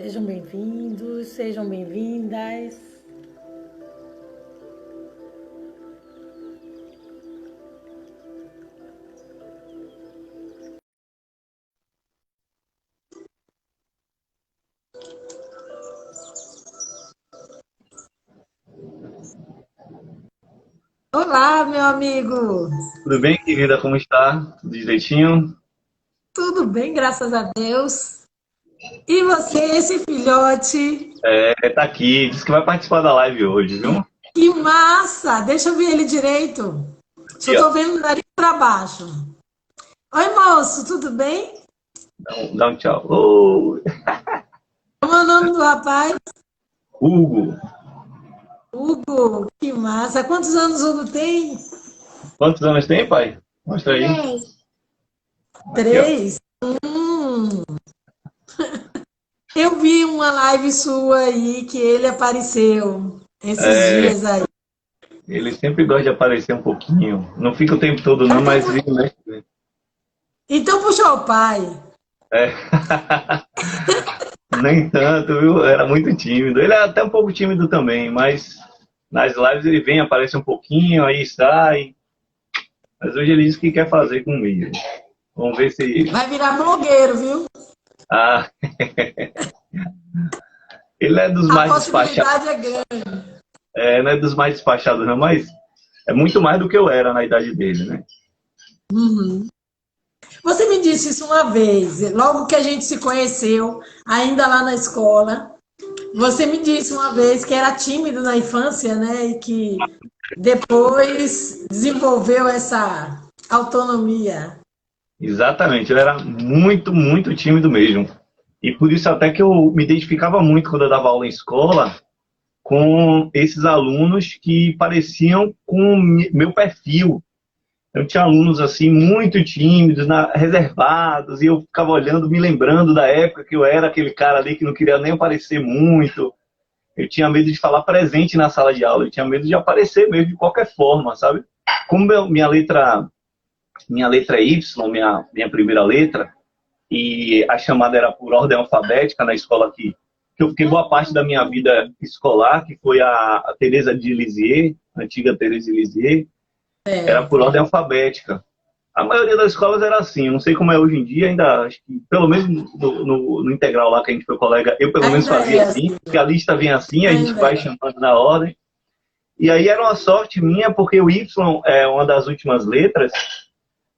Sejam bem-vindos, sejam bem-vindas. Olá, meu amigo. Tudo bem, querida? Como está? Tudo direitinho? Tudo bem, graças a Deus. E você, esse filhote? Tá aqui. Disse que vai participar da live hoje, viu? Que massa! Deixa eu ver ele direito. Só Aqui, ó. tô vendo o nariz para baixo. Oi, moço, tudo bem? Dá um tchau. Ô, Como é o nome do rapaz? Hugo. Hugo, que massa. Quantos anos o Hugo tem? Quantos anos tem, pai? Mostra aí. Aqui, ó. 3. Eu vi uma live sua aí que ele apareceu esses É, dias aí. ele sempre gosta de aparecer um pouquinho. Não fica o tempo todo, não, Então, mas vive, né? então puxou o pai. É. Nem tanto, viu? Era muito tímido. Ele é até um pouco tímido também, mas nas lives ele vem, aparece um pouquinho, aí sai. Mas hoje ele disse que quer fazer comigo. Vamos ver se. Vai virar blogueiro, viu? Ah, ele é dos A mais despachados. possibilidade é grande. Não é dos mais despachados, não, mas é muito mais do que eu era na idade dele, né? Você me disse isso uma vez, logo que a gente se conheceu, ainda lá na escola. Você me disse uma vez que era tímido na infância, né? E que depois desenvolveu essa autonomia. Exatamente, eu era muito, muito tímido mesmo. E por isso até que eu me identificava muito quando eu dava aula em escola com esses alunos que pareciam com meu perfil. Eu tinha alunos assim muito tímidos, reservados, e eu ficava olhando, me lembrando da época que eu era aquele cara ali que não queria nem aparecer muito. Eu tinha medo de falar presente na sala de aula, eu tinha medo de aparecer mesmo de qualquer forma, sabe? Como minha letra é Y, minha primeira letra, e a chamada era por ordem alfabética na escola que eu fiquei boa parte da minha vida escolar, que foi a Teresa de Lisieux, a antiga Teresa de Lisieux, era por ordem alfabética. A maioria das escolas era assim, eu não sei como é hoje em dia, ainda acho que, pelo menos no integral lá que a gente foi colega, eu pelo menos Ainda fazia é assim, assim, porque a lista vem assim, a gente ainda vai é. chamando na ordem. E aí era uma sorte minha, porque o Y é uma das últimas letras,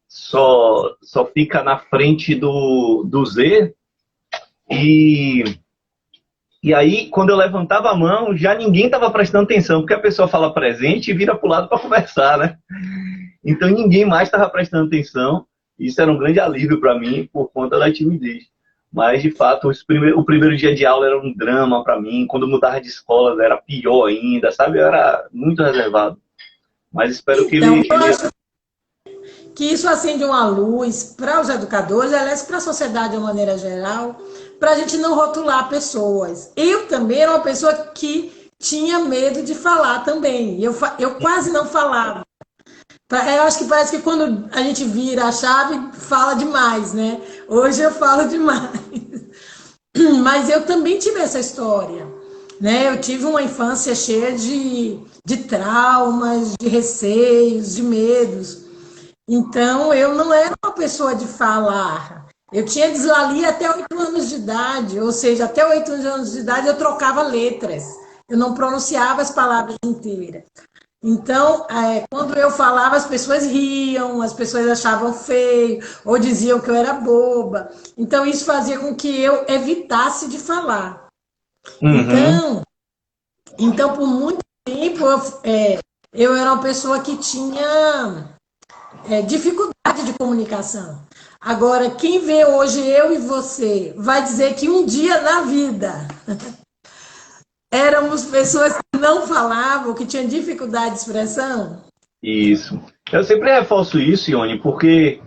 só fica na frente do Z, e, e aí, quando eu levantava a mão, já ninguém estava prestando atenção, porque a pessoa fala presente e vira para o lado para conversar, né? Então ninguém mais estava prestando atenção. Isso era um grande alívio para mim por conta da timidez. Mas, de fato, o primeiro dia de aula era um drama para mim. Quando eu mudava de escola era pior ainda, sabe? Eu era muito reservado. Mas espero que Então, eu ele... acho que isso acende uma luz para os educadores, aliás, para a sociedade de uma maneira geral, para a gente não rotular pessoas. Eu também era uma pessoa que tinha medo de falar também. Eu quase não falava. Eu acho que parece que quando a gente vira a chave, fala demais, né? Hoje eu falo demais. Mas eu também tive essa história. Né? Eu tive uma infância cheia de traumas, de receios, de medos. Então, eu não era uma pessoa de falar. Eu tinha dislalia até 8 anos de idade, ou seja, até 8 anos de idade eu trocava letras. Eu não pronunciava as palavras inteiras. Então, quando eu falava, as pessoas riam, as pessoas achavam feio, ou diziam que eu era boba. Então, isso fazia com que eu evitasse de falar. Uhum. Então, por muito tempo, eu era uma pessoa que tinha dificuldade de comunicação. Agora, quem vê hoje eu e você vai dizer que um dia na vida éramos pessoas que não falavam, que tinham dificuldade de expressão. Isso. Eu sempre reforço isso, Ione, porque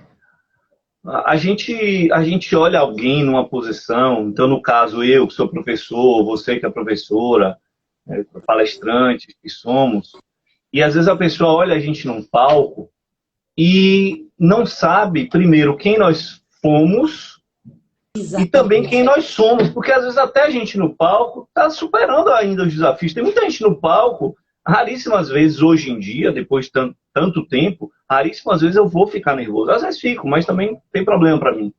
a gente olha alguém numa posição, então no caso eu que sou professor, você que é professora, palestrantes que somos, e às vezes a pessoa olha a gente num palco e não sabe, primeiro, quem nós fomos e também quem nós somos, porque às vezes até a gente no palco está superando ainda os desafios. Tem muita gente no palco, raríssimas vezes hoje em dia, depois de tanto tempo, raríssimas vezes eu vou ficar nervoso. Às vezes fico, mas também tem problema para mim.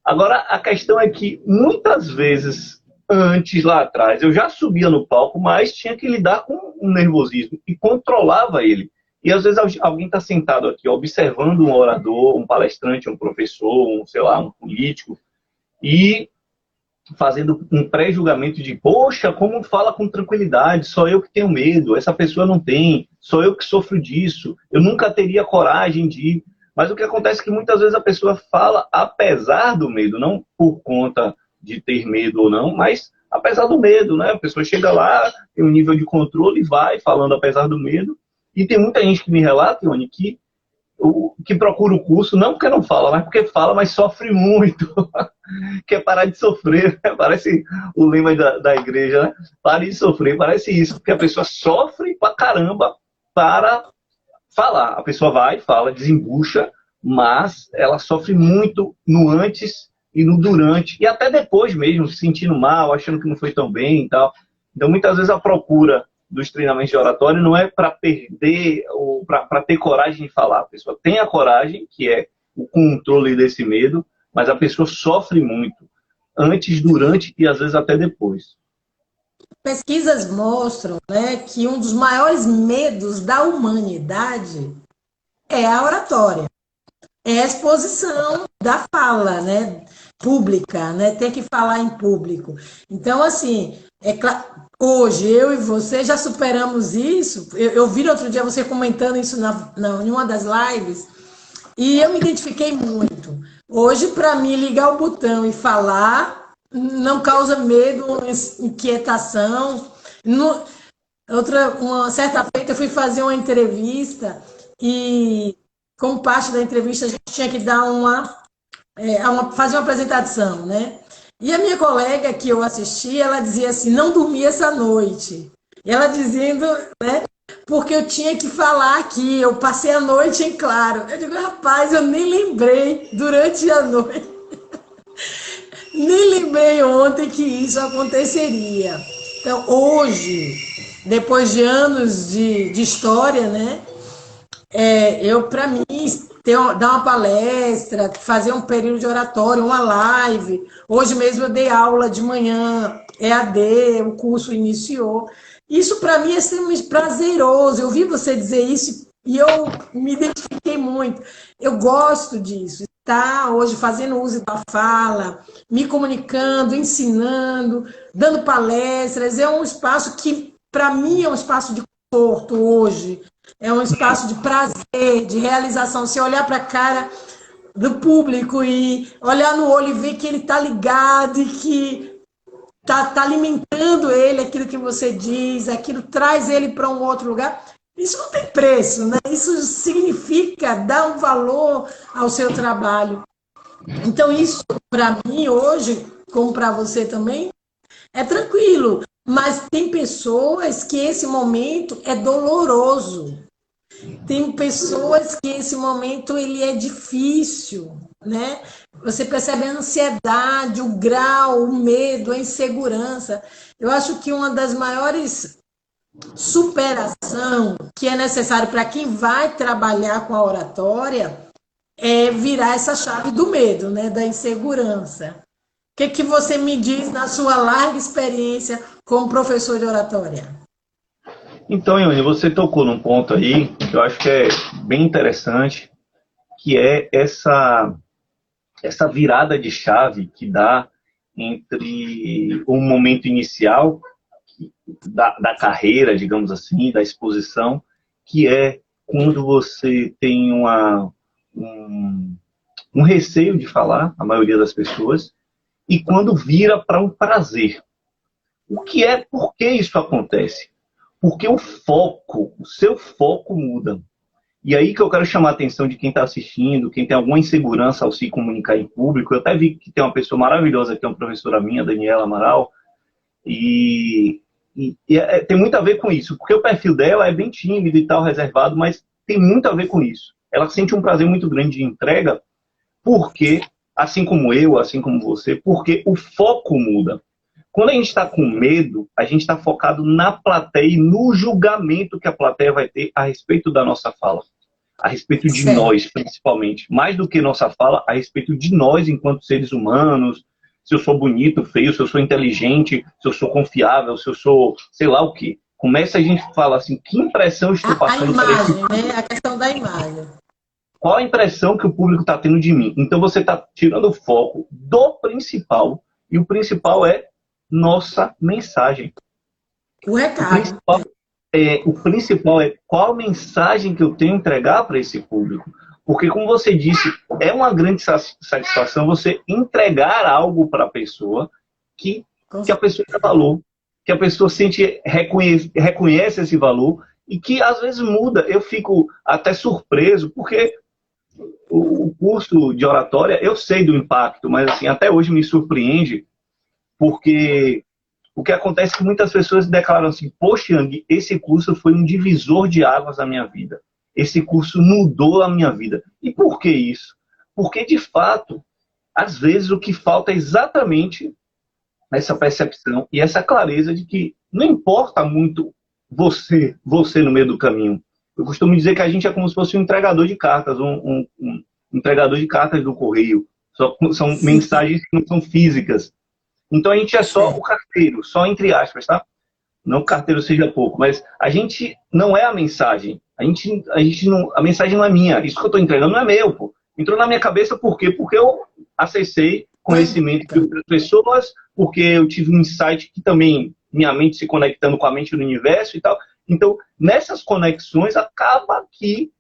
Agora, a questão é que muitas vezes, antes, lá atrás, eu já subia no palco, mas tinha que lidar com um nervosismo e controlava ele. E às vezes alguém está sentado aqui, observando um orador, um palestrante, um professor, sei lá, um político, e fazendo um pré-julgamento de, poxa, como fala com tranquilidade, só eu que tenho medo, essa pessoa não tem, sou eu que sofro disso, eu nunca teria coragem de... Mas o que acontece é que muitas vezes a pessoa fala apesar do medo, não por conta de ter medo ou não, mas apesar do medo, né? A pessoa chega lá, tem um nível de controle e vai falando apesar do medo. E tem muita gente que me relata, Ione, que procura o curso, não porque não fala, mas porque fala, mas sofre muito. Quer parar de sofrer, né? Parece o lema da igreja, né? Pare de sofrer, parece isso, porque a pessoa sofre pra caramba para falar. A pessoa vai, fala, desembucha, mas ela sofre muito no antes e no durante, e até depois mesmo, se sentindo mal, achando que não foi tão bem e tal. Então, muitas vezes a procura dos treinamentos de oratório não é para perder ou para ter coragem de falar. A pessoa tem a coragem, que é o controle desse medo, mas a pessoa sofre muito antes, durante e às vezes até depois. Pesquisas mostram, né, que um dos maiores medos da humanidade é a oratória, é a exposição da fala, né, pública, né, ter que falar em público. Então, assim, hoje eu e você já superamos isso. Eu vi outro dia você comentando isso em uma das lives e eu me identifiquei muito. Hoje, para mim, ligar o botão e falar não causa medo, inquietação. Uma certa feita, eu fui fazer uma entrevista e, como parte da entrevista, a gente tinha que dar fazer uma apresentação, né? E a minha colega que eu assisti, ela dizia assim, não dormi essa noite. E ela dizendo, né? Porque eu tinha que falar aqui, eu passei a noite em claro. Eu digo, rapaz, eu nem lembrei durante a noite. Nem lembrei ontem que isso aconteceria. Então, hoje, depois de anos de história, né? Para mim, dar uma palestra, fazer um período de oratório, uma live. Hoje mesmo eu dei aula de manhã, EAD, o curso iniciou. Isso para mim é extremamente prazeroso. Eu vi você dizer isso e eu me identifiquei muito. Eu gosto disso. Estar hoje fazendo uso da fala, me comunicando, ensinando, dando palestras. É um espaço que, para mim, é um espaço de conforto hoje. É um espaço de prazer, de realização. Você olhar para a cara do público e olhar no olho e ver que ele está ligado e que tá alimentando ele, aquilo que você diz, aquilo traz ele para um outro lugar. Isso não tem preço, né? Isso significa dar um valor ao seu trabalho. Então, isso, para mim, hoje, como para você também, é tranquilo. Mas tem pessoas que esse momento é doloroso. Tem pessoas que esse momento ele é difícil, né? Você percebe a ansiedade, o grau, o medo, a insegurança. Eu acho que uma das maiores superação que é necessário para quem vai trabalhar com a oratória é virar essa chave do medo, né? Da insegurança. O que você me diz na sua larga experiência como professor de oratória? Então, Ione, você tocou num ponto aí que eu acho que é bem interessante, que é essa virada de chave que dá entre o momento inicial da carreira, digamos assim, da exposição, que é quando você tem um receio de falar, a maioria das pessoas, e quando vira para um prazer. Por que isso acontece? Porque o seu foco muda. E aí que eu quero chamar a atenção de quem está assistindo, quem tem alguma insegurança ao se comunicar em público. Eu até vi que tem uma pessoa maravilhosa, que é uma professora minha, Daniela Amaral, e tem muito a ver com isso, porque o perfil dela é bem tímido e tal, reservado, mas tem muito a ver com isso. Ela sente um prazer muito grande de entrega, porque assim como eu, assim como você, porque o foco muda. Quando a gente está com medo, a gente está focado na plateia e no julgamento que a plateia vai ter a respeito da nossa fala. A respeito de Certo. nós, principalmente. Mais do que nossa fala, a respeito de nós enquanto seres humanos. Se eu sou bonito, feio, se eu sou inteligente, se eu sou confiável, se eu sou sei lá o quê. Começa a gente a falar assim, que impressão eu estou A passando para esse imagem, né? A questão da imagem. qual a impressão que o público está tendo de mim? Então você está tirando o foco do principal, e o principal é nossa mensagem. O O recado. principal o principal é qual mensagem que eu tenho a entregar para esse público. Porque, como você disse, é uma grande satisfação você entregar algo para a pessoa que a pessoa dá valor, que a pessoa reconhece esse valor e que às vezes muda. Eu fico até surpreso, porque o curso de oratória, eu sei do impacto, mas assim, até hoje me surpreende, porque o que acontece é que muitas pessoas declaram assim, poxa, Yang, esse curso foi um divisor de águas na minha vida. Esse curso mudou a minha vida. E por que isso? Porque, de fato, às vezes o que falta é exatamente essa percepção e essa clareza de que não importa muito você no meio do caminho. Eu costumo dizer que a gente é como se fosse um entregador de cartas, um entregador de cartas do correio. São Sim. mensagens que não são físicas. Então a gente é só o carteiro, só entre aspas, tá? Não que o carteiro seja pouco, mas a gente não é a mensagem. A mensagem não é minha. Isso que eu estou entregando não é meu, pô. Entrou na minha cabeça por quê? Porque eu acessei conhecimento de outras pessoas, porque eu tive um insight que também minha mente se conectando com a mente do universo e tal. Então, nessas conexões, acaba que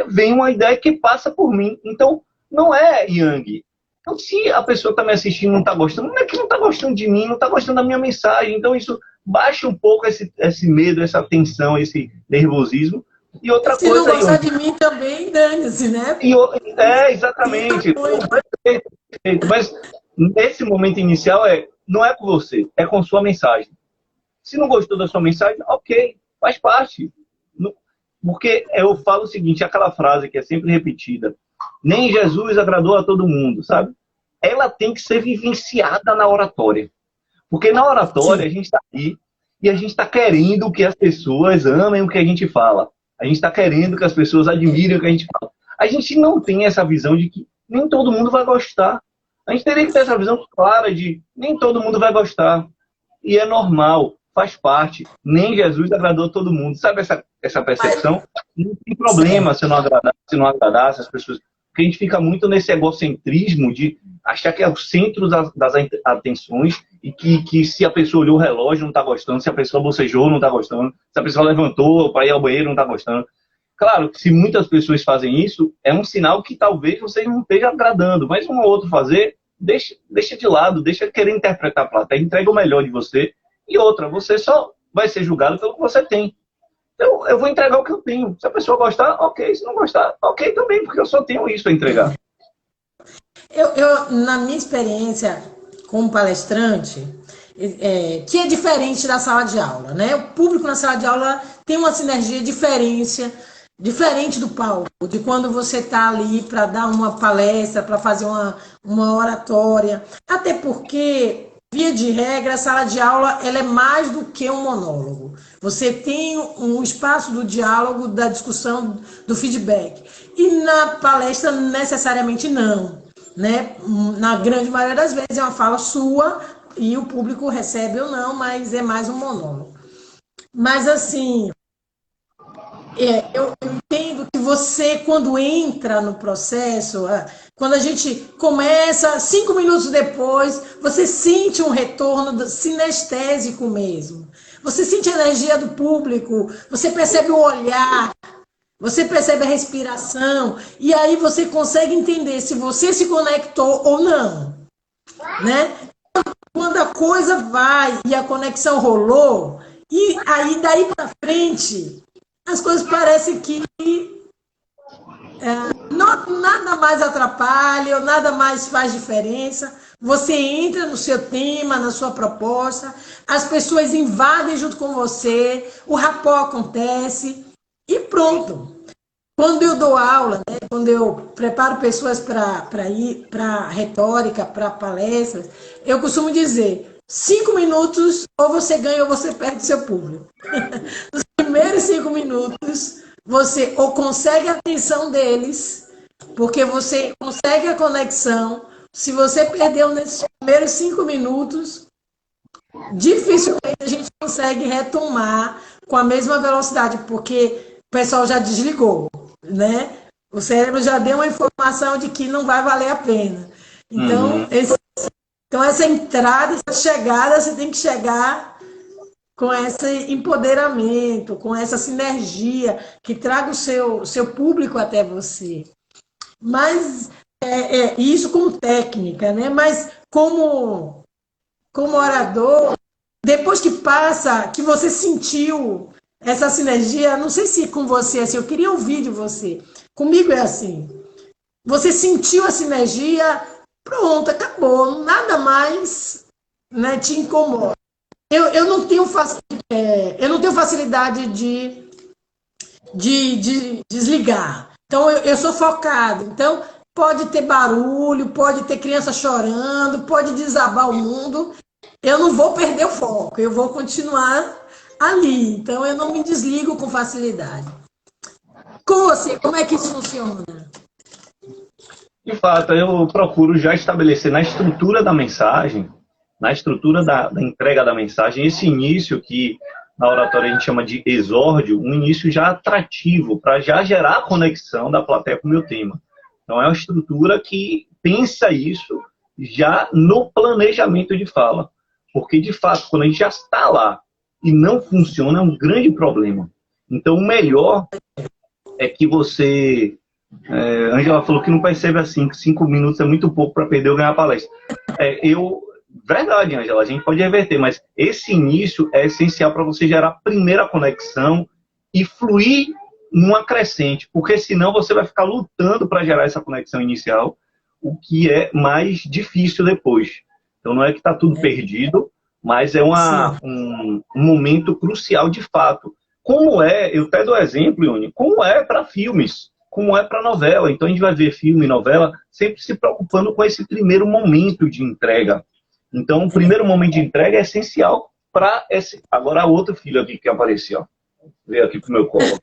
vem uma ideia que passa por mim. Então, não é Yang. Então, se a pessoa está me assistindo e não está gostando, não é que não está gostando de mim, não está gostando da minha mensagem. Então, isso baixa um pouco esse medo, essa tensão, esse nervosismo. E outra Se coisa... não gostar de mim também, dane-se, né? Exatamente. Perfeito. Mas nesse momento inicial, não é com você, é com sua mensagem. Se não gostou da sua mensagem, ok, faz parte. Porque eu falo o seguinte, aquela frase que é sempre repetida, nem Jesus agradou a todo mundo, sabe? Ela tem que ser vivenciada na oratória. Porque na oratória, a gente está aqui e a gente está querendo que as pessoas amem o que a gente fala. A gente está querendo que as pessoas admirem o que a gente fala. A gente não tem essa visão de que nem todo mundo vai gostar. A gente teria que ter essa visão clara de nem todo mundo vai gostar. E é normal, faz parte. Nem Jesus agradou todo mundo. Sabe essa percepção? Não tem problema se não agradasse as pessoas. Porque a gente fica muito nesse egocentrismo de achar que é o centro das atenções e que se a pessoa olhou o relógio não está gostando, se a pessoa bocejou não está gostando, se a pessoa levantou para ir ao banheiro não está gostando. Claro que se muitas pessoas fazem isso, é um sinal que talvez você não esteja agradando, mas um ou outro fazer, deixa de lado, deixa querer interpretar a plateia, entrega o melhor de você. E outra, você só vai ser julgado pelo que você tem. Então, eu vou entregar o que eu tenho. Se a pessoa gostar, ok. Se não gostar, ok também, porque eu só tenho isso a entregar. Na minha experiência como palestrante, que é diferente da sala de aula, né? O público na sala de aula tem uma sinergia diferente do palco, de quando você está ali para dar uma palestra, para fazer uma oratória. Até porque, via de regra, a sala de aula ela é mais do que um monólogo. Você tem um espaço do diálogo, da discussão, do feedback. E na palestra, necessariamente não. Né? Na grande maioria das vezes é uma fala sua e o público recebe ou não, mas é mais um monólogo. Mas assim, eu entendo que você, quando entra no processo, quando a gente começa, 5 minutos depois, você sente um retorno sinestésico mesmo. Você sente a energia do público, você percebe o olhar, você percebe a respiração, e aí você consegue entender se você se conectou ou não. Né? Quando a coisa vai e a conexão rolou, e aí daí para frente, as coisas parecem que nada mais atrapalha, ou nada mais faz diferença. Você entra no seu tema, na sua proposta, as pessoas invadem junto com você, o rapport acontece e pronto. Quando eu dou aula, né, quando eu preparo pessoas para ir para retórica, para palestras, eu costumo dizer: 5 minutos, ou você ganha ou você perde seu público. Nos primeiros 5 minutos, você ou consegue a atenção deles, porque você consegue a conexão. Se você perdeu nesses primeiros 5 minutos, dificilmente a gente consegue retomar com a mesma velocidade, porque o pessoal já desligou, né? O cérebro já deu uma informação de que não vai valer a pena. Então, essa entrada, essa chegada, você tem que chegar com esse empoderamento, com essa sinergia que traga o seu público até você. Mas isso como técnica, né? Mas como orador, depois que passa, que você sentiu essa sinergia, não sei se com você é assim, eu queria ouvir de você. Comigo é assim. Você sentiu a sinergia, pronto, acabou, nada mais, né, te incomoda. Eu não tenho facilidade de desligar. Então, eu sou focado. Então, pode ter barulho, pode ter criança chorando, pode desabar o mundo. Eu não vou perder o foco, eu vou continuar ali. Então, eu não me desligo com facilidade. Com você, como é que isso funciona? De fato, eu procuro já estabelecer na estrutura da mensagem, na estrutura da entrega da mensagem, esse início que na oratória a gente chama de exórdio, um início já atrativo, para já gerar a conexão da plateia com o meu tema. Então é uma estrutura que pensa isso já no planejamento de fala. Porque, de fato, quando a gente já está lá e não funciona, é um grande problema. Então, o melhor é que você... Angela falou que não percebe assim, que 5 minutos é muito pouco para perder ou ganhar a palestra. Verdade, Angela, a gente pode reverter, mas esse início é essencial para você gerar a primeira conexão e fluir numa crescente, porque senão você vai ficar lutando para gerar essa conexão inicial, o que é mais difícil depois. Então não é que está tudo perdido, mas é um momento crucial de fato. Como eu até dou exemplo, Ione, como é para filmes, como é para novela. Então a gente vai ver filme e novela sempre se preocupando com esse primeiro momento de entrega. Então o primeiro momento de entrega é essencial para esse... Agora, outro filho aqui que apareceu, veio aqui pro meu colo.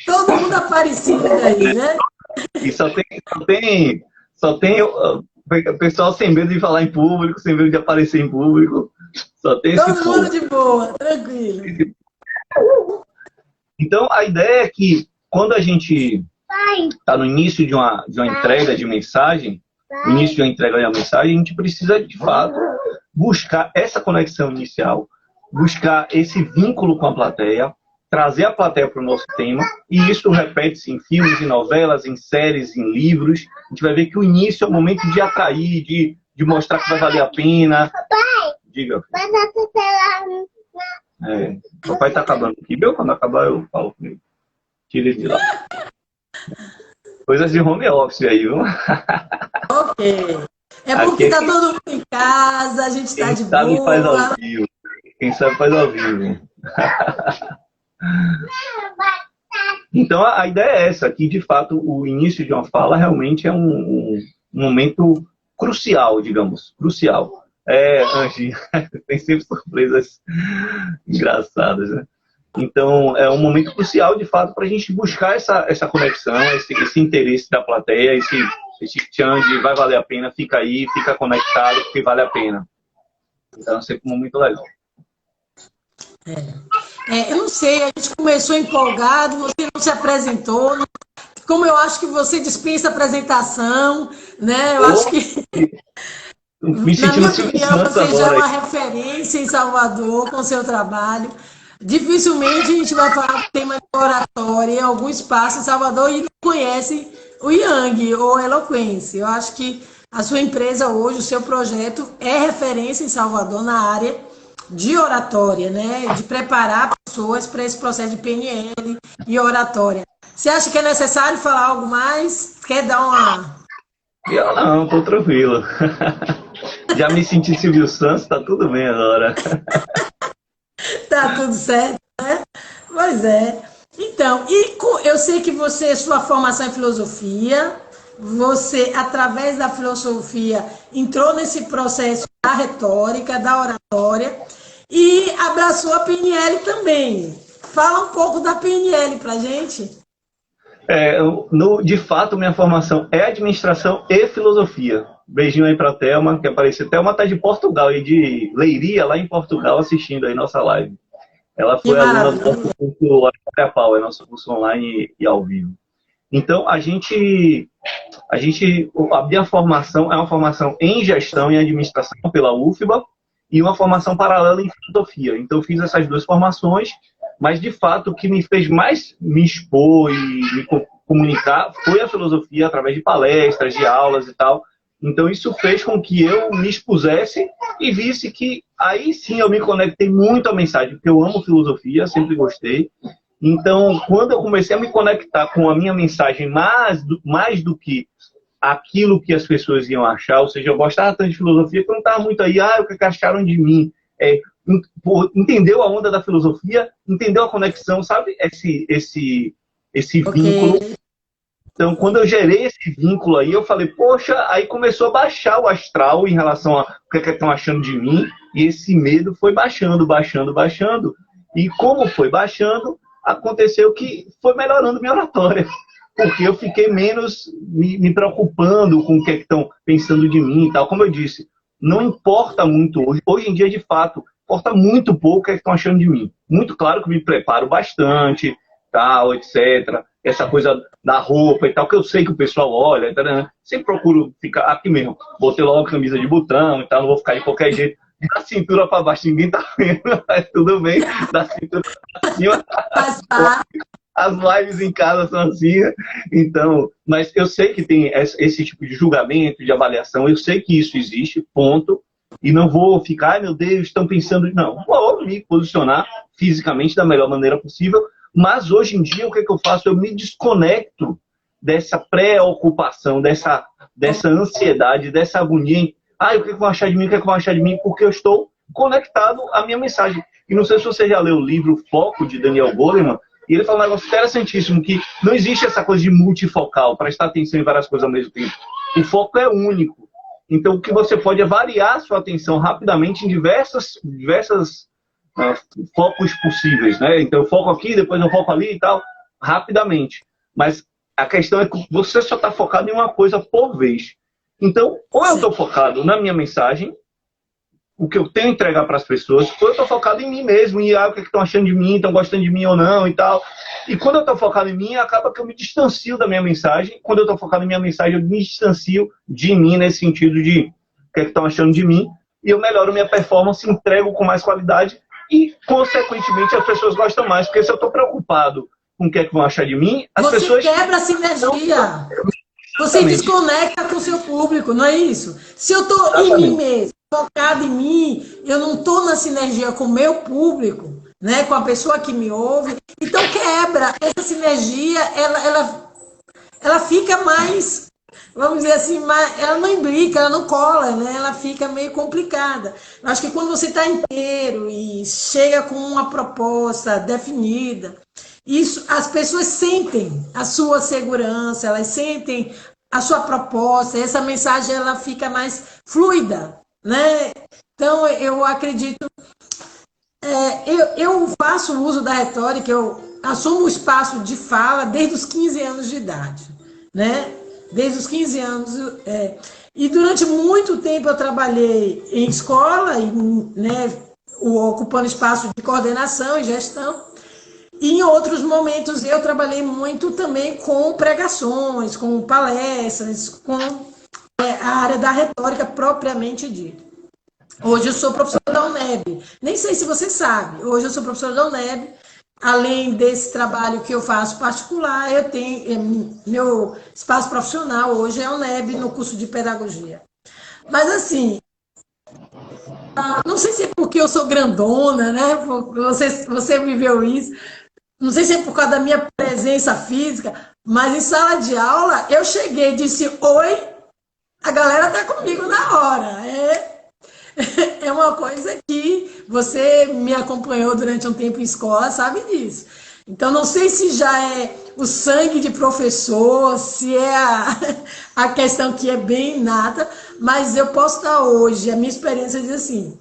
Todo mundo aparecido aí, né? E só tem o pessoal sem medo de falar em público, sem medo de aparecer em público. Só tem esse Todo mundo de boa, tranquilo. Então, a ideia é que quando a gente está no início de uma entrega de mensagem, no início de uma entrega de uma mensagem, a gente precisa, de fato, buscar essa conexão inicial, buscar esse vínculo com a plateia, trazer a plateia para o nosso tema, e isso repete-se em filmes, em novelas, em séries, em livros. A gente vai ver que o início é o momento de atrair, de mostrar que vai valer a pena. Papai, Diga. vai dar tutelar. Papai tá acabando aqui, viu? Quando acabar eu falo comigo. Tira ele de lá. Coisas de home office aí, viu? Ok. É porque aqui, tá todo mundo em casa, a gente tá de boa. Quem sabe faz ao vivo. Quem sabe faz ao vivo. Então a ideia é essa, que de fato o início de uma fala realmente é um momento crucial, digamos, crucial. Angie, tem sempre surpresas engraçadas, né? Então é um momento crucial de fato para a gente buscar essa conexão, esse interesse da plateia, esse tchan de vai valer a pena, fica aí, fica conectado, porque vale a pena. Então é sempre muito legal. Eu não sei, a gente começou empolgado, você não se apresentou, como eu acho que você dispensa apresentação, né? Eu acho que, na minha opinião, você já é uma referência em Salvador com o seu trabalho. Dificilmente a gente vai falar do tema de oratória em algum espaço em Salvador e não conhece o Yang ou Eloquência. Eu acho que a sua empresa hoje, o seu projeto é referência em Salvador na área de oratória, né? De preparar pessoas para esse processo de PNL e oratória. Você acha que é necessário falar algo mais? Quer dar uma... Eu não, tô tranquilo. Já me senti Silvio Santos, tá tudo bem agora. Tá tudo certo, né? Pois é. Então, eu sei que sua formação em filosofia, você, através da filosofia, entrou nesse processo da retórica, da oratória, e abraçou a PNL também. Fala um pouco da PNL pra gente. De fato, minha formação é administração e filosofia. Beijinho aí para a Thelma, que apareceu. Thelma está de Portugal, e de Leiria, lá em Portugal, assistindo aí nossa live. Ela foi aluna do nosso curso Oratória Pau, é nosso curso online e ao vivo. Então, a minha formação é uma formação em gestão e administração pela UFBA e uma formação paralela em filosofia. Então, eu fiz essas duas formações, mas, de fato, o que me fez mais me expor e me comunicar foi a filosofia, através de palestras, de aulas e tal. Então, isso fez com que eu me expusesse e visse que aí sim eu me conectei muito à mensagem, porque eu amo filosofia, sempre gostei. Então, quando eu comecei a me conectar com a minha mensagem mais do que aquilo que as pessoas iam achar, ou seja, eu gostava tanto de filosofia que eu não estava muito aí, o que acharam de mim? Entendeu a onda da filosofia, entendeu a conexão, sabe? Esse vínculo. Então, quando eu gerei esse vínculo aí, eu falei, poxa, aí começou a baixar o astral em relação a o que estão achando de mim, e esse medo foi baixando, baixando, baixando. E como foi baixando, aconteceu que foi melhorando minha oratória, porque eu fiquei menos me preocupando com o que estão pensando de mim e tal. Como eu disse, não importa muito hoje. Hoje em dia, de fato, importa muito pouco o que estão achando de mim. Muito claro que me preparo bastante, tal, etc. Essa coisa da roupa e tal, que eu sei que o pessoal olha, tá, sempre procuro ficar aqui mesmo. Botei logo camisa de botão e tal, não vou ficar de qualquer jeito. Da cintura para baixo, ninguém tá vendo, mas tudo bem. Da cintura para cima, as lives em casa são assim. Então, mas eu sei que tem esse tipo de julgamento, de avaliação, eu sei que isso existe, ponto. E não vou ficar, ai meu Deus, estão pensando. Não, vou me posicionar fisicamente da melhor maneira possível. Mas hoje em dia, o que eu faço? Eu me desconecto dessa preocupação, dessa ansiedade, dessa agonia. O que vão achar de mim? O que vão achar de mim? Porque eu estou conectado à minha mensagem. E não sei se você já leu o livro Foco, de Daniel Goleman, e ele fala um negócio interessantíssimo, que não existe essa coisa de multifocal, prestar atenção em várias coisas ao mesmo tempo. O foco é único. Então, o que você pode é variar a sua atenção rapidamente em diversas focos possíveis, né? Então eu foco aqui, depois eu foco ali e tal, rapidamente. Mas a questão é que você só está focado em uma coisa por vez. Então, ou eu estou focado na minha mensagem, o que eu tenho a entregar para as pessoas, ou eu estou focado em mim mesmo, e o que estão achando de mim, estão gostando de mim ou não e tal. E quando eu estou focado em mim, acaba que eu me distancio da minha mensagem. Quando eu estou focado em minha mensagem, eu me distancio de mim, nesse sentido de o que estão achando de mim, e eu melhoro minha performance, entrego com mais qualidade, e, consequentemente, as pessoas gostam mais. Porque se eu estou preocupado com o que vão achar de mim, as pessoas... Você quebra a sinergia. Você desconecta com o seu público, não é isso? Se eu estou em mim mesmo, focado em mim, eu não estou na sinergia com o meu público, né, com a pessoa que me ouve, então quebra. Essa sinergia, ela fica mais... Vamos dizer assim, ela não imbrica, ela não cola, né? Ela fica meio complicada. Eu acho que quando você está inteiro e chega com uma proposta definida, isso, as pessoas sentem a sua segurança, elas sentem a sua proposta, e essa mensagem ela fica mais fluida, né? Então, eu acredito... eu faço uso da retórica, eu assumo o espaço de fala desde os 15 anos de idade, né? Desde os 15 anos. E durante muito tempo eu trabalhei em escola, né, ocupando espaço de coordenação e gestão. E em outros momentos eu trabalhei muito também com pregações, com palestras, com a área da retórica propriamente dita. Hoje eu sou professora da UNEB. Nem sei se você sabe, hoje eu sou professora da UNEB. Além desse trabalho que eu faço particular, eu tenho meu espaço profissional hoje é a UNEB no curso de pedagogia. Mas assim, não sei se é porque eu sou grandona, né? Você viveu isso. Não sei se é por causa da minha presença física, mas em sala de aula eu cheguei e disse oi, a galera tá comigo na hora. É uma coisa que você me acompanhou durante um tempo em escola, sabe disso. Então, não sei se já é o sangue de professor, se é a questão que é bem inata, mas eu posso dar hoje, a minha experiência diz assim,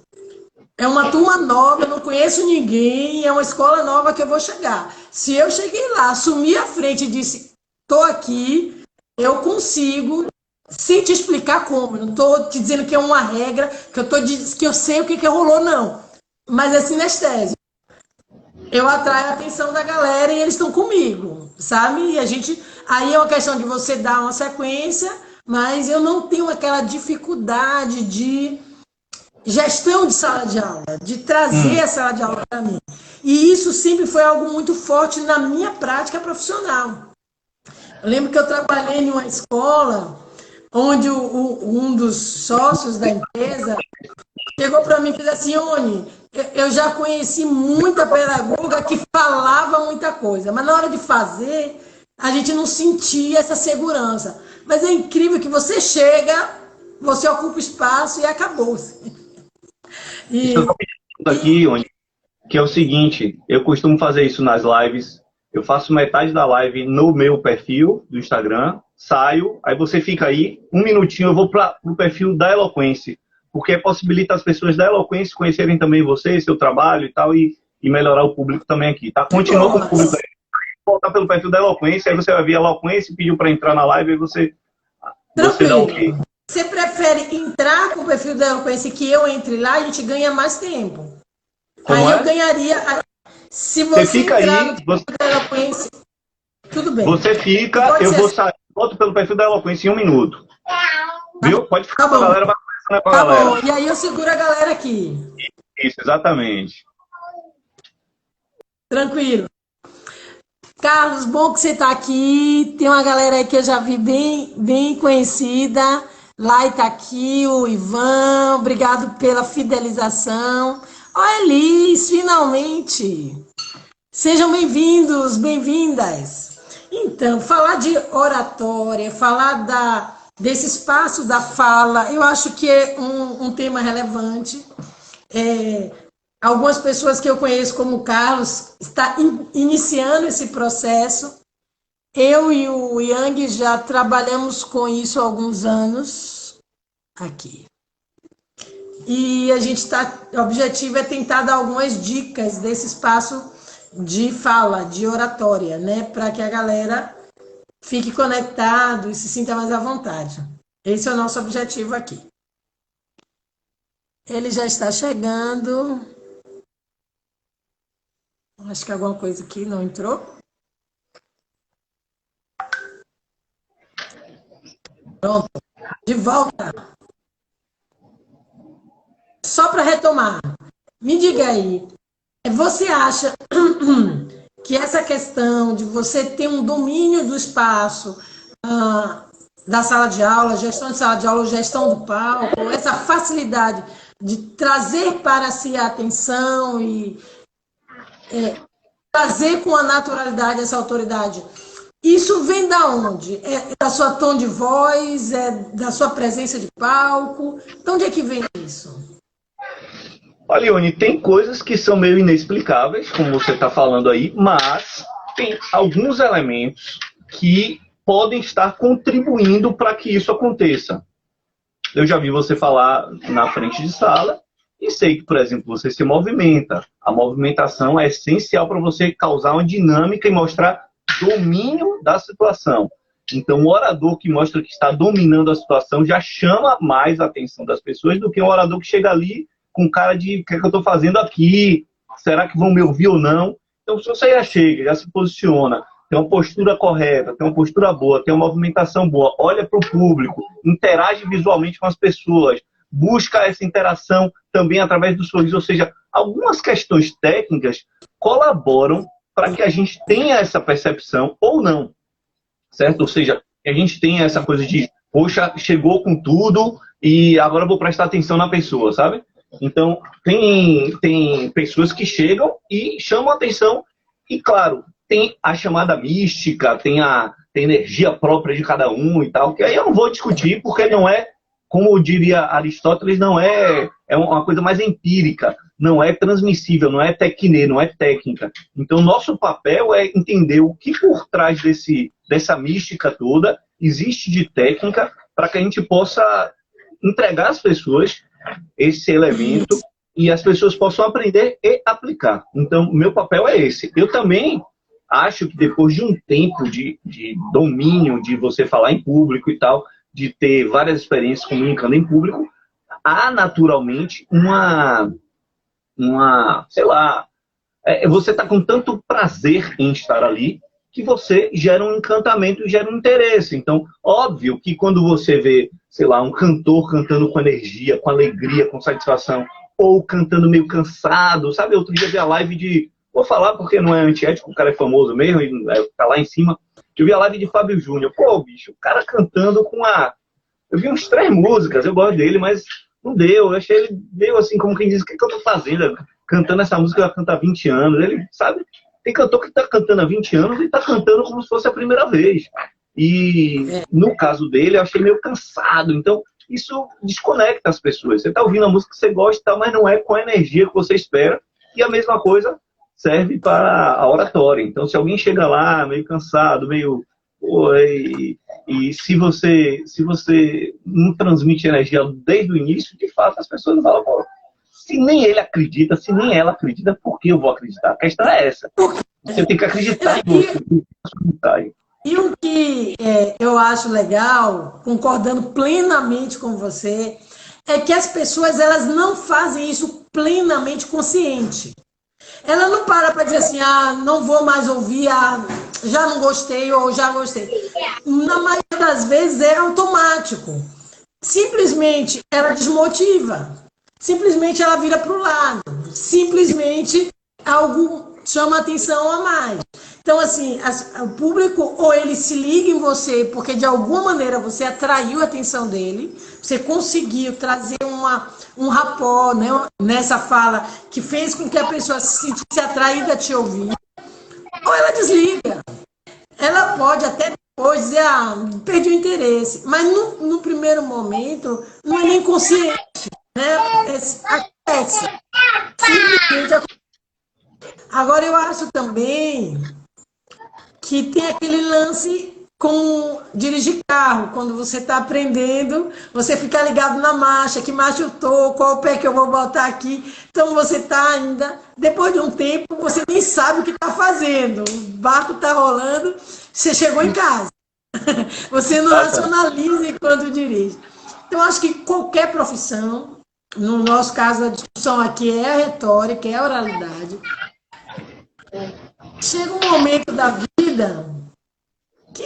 é uma turma nova, eu não conheço ninguém, é uma escola nova que eu vou chegar. Se eu cheguei lá, assumi a frente e disse, estou aqui, eu consigo, sem te explicar como, não estou te dizendo que é uma regra, que eu sei o que rolou, não. Mas é sinestésico. Eu atraio a atenção da galera e eles estão comigo, sabe? E a gente, aí é uma questão de você dar uma sequência, mas eu não tenho aquela dificuldade de gestão de sala de aula, de trazer a sala de aula para mim. E isso sempre foi algo muito forte na minha prática profissional. Eu lembro que eu trabalhei em uma escola onde um dos sócios da empresa chegou para mim e disse assim, Oni, eu já conheci muita pedagoga que falava muita coisa, mas na hora de fazer, a gente não sentia essa segurança. Mas é incrível que você chega, você ocupa espaço e acabou-se. Aqui, Oni, que é o seguinte, eu costumo fazer isso nas lives, eu faço metade da live no meu perfil do Instagram, saio, aí você fica aí, um minutinho, eu vou para o perfil da Eloquence, porque possibilita as pessoas da Eloquence conhecerem também você, seu trabalho e tal, e melhorar o público também aqui, tá? Continua com o público aí. Voltar pelo perfil da Eloquence, aí você vai ver a Eloquence, pediu para entrar na live, aí você dá ok. Você prefere entrar com o perfil da Eloquence que eu entre lá, a gente ganha mais tempo. Como aí é? Eu ganharia... Se você fica entrar aí, no perfil da Eloquence, tudo bem. Você fica, eu vou sair, volto pelo perfil da Eloquence em 1 minuto. Viu? Pode ficar, a galera vai conversando com a galera. Tá bom, e aí eu seguro a galera aqui. Isso, exatamente. Tranquilo. Carlos, bom que você está aqui. Tem uma galera aí que eu já vi bem conhecida. Lai está aqui, o Ivan. Obrigado pela fidelização. Ó, Elis, finalmente. Sejam bem-vindos, bem-vindas. Então, falar de oratória, falar desse espaço da fala, eu acho que é um tema relevante. Algumas pessoas que eu conheço, como o Carlos, está iniciando esse processo. Eu e o Yang já trabalhamos com isso há alguns anos aqui. E a gente o objetivo é tentar dar algumas dicas desse espaço de fala, de oratória, né? Para que a galera fique conectado e se sinta mais à vontade. Esse é o nosso objetivo aqui. Ele já está chegando. Acho que alguma coisa aqui não entrou. Pronto. De volta. Só para retomar. Me diga aí. Você acha que essa questão de você ter um domínio do espaço, da sala de aula, gestão de sala de aula, gestão do palco, essa facilidade de trazer para si a atenção e trazer com a naturalidade essa autoridade, isso vem da onde? É da sua tom de voz? É da sua presença de palco? De onde é que vem isso? Olha, Ione, tem coisas que são meio inexplicáveis, como você está falando aí, mas tem alguns elementos que podem estar contribuindo para que isso aconteça. Eu já vi você falar na frente de sala e sei que, por exemplo, você se movimenta. A movimentação é essencial para você causar uma dinâmica e mostrar domínio da situação. Então, o orador que mostra que está dominando a situação já chama mais a atenção das pessoas do que um orador que chega ali com cara de o que é que eu estou fazendo aqui? Será que vão me ouvir ou não? Então, se você já chega, já se posiciona, tem uma postura correta, tem uma postura boa, tem uma movimentação boa, olha para o público, interage visualmente com as pessoas, busca essa interação também através do sorriso, ou seja, algumas questões técnicas colaboram para que a gente tenha essa percepção ou não, certo? Ou seja, que a gente tenha essa coisa de, poxa, chegou com tudo e agora eu vou prestar atenção na pessoa, sabe? Então, tem pessoas que chegam e chamam a atenção e, claro, tem a chamada mística, tem energia própria de cada um e tal, que aí eu não vou discutir porque não é, como diria Aristóteles, não é uma coisa mais empírica. não é transmissível, não é tecnê, não é técnica. Então, nosso papel é entender o que por trás dessa mística toda existe de técnica para que a gente possa entregar às pessoas esse elemento e as pessoas possam aprender e aplicar. Então, meu papel é esse. Eu também acho que depois de um tempo de domínio, de você falar em público e tal, de ter várias experiências comunicando em público, há naturalmente sei lá, você está com tanto prazer em estar ali que você gera um encantamento e gera um interesse. Então, óbvio que quando você vê, sei lá, um cantor cantando com energia, com alegria, com satisfação, ou cantando meio cansado, sabe? Outro dia eu vi a live de... Vou falar porque não é antiético, o cara é famoso mesmo, e tá lá em cima. Eu vi a live de Fábio Júnior. Pô, bicho, o cara cantando com a... Eu vi uns 3 músicas, eu gosto dele, mas não deu. Eu achei ele meio assim, como quem diz, o que eu tô fazendo? Cantando essa música, ela canta há 20 anos. Ele, sabe? Tem cantor que tá cantando há 20 anos e tá cantando como se fosse a primeira vez. E no caso dele, eu achei meio cansado. Então, isso desconecta as pessoas. Você tá ouvindo a música que você gosta, mas não é com a energia que você espera. E a mesma coisa serve para a oratória. Então, se alguém chega lá meio cansado, meio... E se você não transmite energia desde o início, de fato, as pessoas falam, pô, se nem ele acredita, se nem ela acredita, por que eu vou acreditar? A questão é essa. Você tem que acreditar em você. E o que eu acho legal, concordando plenamente com você, é que as pessoas elas não fazem isso plenamente consciente. Ela não para dizer assim, não vou mais ouvir, já não gostei ou já gostei. Na maioria das vezes é automático. Simplesmente ela desmotiva. Simplesmente ela vira para o lado. Simplesmente algo chama atenção a mais. Então, assim, o público, ou ele se liga em você, porque de alguma maneira você atraiu a atenção dele, você conseguiu trazer um rapport, né, nessa fala, que fez com que a pessoa se sentisse atraída a te ouvir, ou ela desliga. Ela pode até depois dizer, perdi o interesse, mas no primeiro momento não é nem consciente, né? Acontece. Simplesmente acontece. Agora, eu acho também que tem aquele lance com dirigir carro. Quando você está aprendendo, você fica ligado na marcha, que marcha eu tô, qual o pé que eu vou botar aqui. Então, você está ainda... Depois de um tempo, você nem sabe o que está fazendo. O barco está rolando, você chegou em casa. Você não racionaliza enquanto dirige. Então, acho que qualquer profissão, no nosso caso, a discussão aqui é a retórica, é a oralidade. Chega um momento da vida que